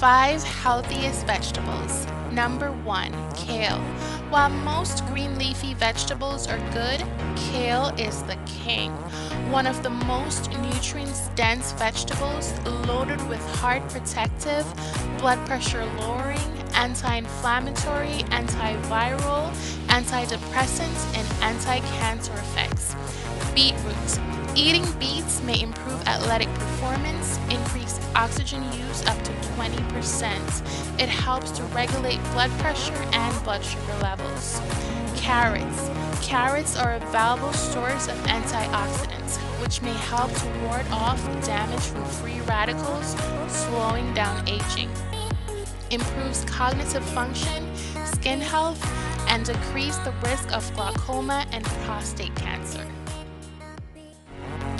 5 healthiest vegetables. Number 1, kale. While most green leafy vegetables are good, kale is the king. One of the most nutrients-dense vegetables, loaded with heart protective, blood pressure lowering, anti-inflammatory, antiviral, antidepressant, and anti-cancer effects. Beetroot. Eating beets may improve athletic performance, increase oxygen use up to 20%. It helps to regulate blood pressure and blood sugar levels. Carrots. Carrots are a valuable source of antioxidants, which may help to ward off damage from free radicals, slowing down aging. Improves cognitive function, skin health, and decrease the risk of glaucoma and prostate cancer.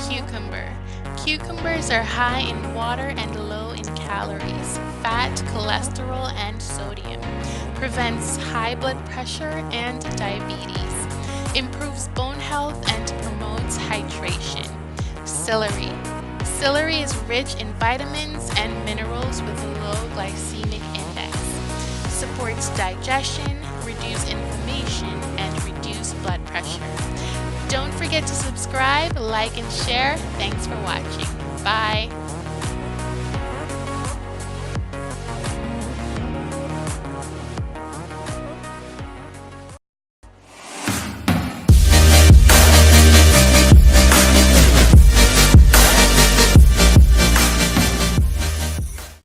Cucumber. Cucumbers are high in water and low in calories, fat, cholesterol, and sodium. Prevents high blood pressure and diabetes. Improves bone health and promotes hydration. Celery. Celery is rich in vitamins and minerals with a low glycemic index. Supports digestion, reduce inflammation, and reduce blood pressure. Don't forget to subscribe, like, and share. Thanks for watching. Bye.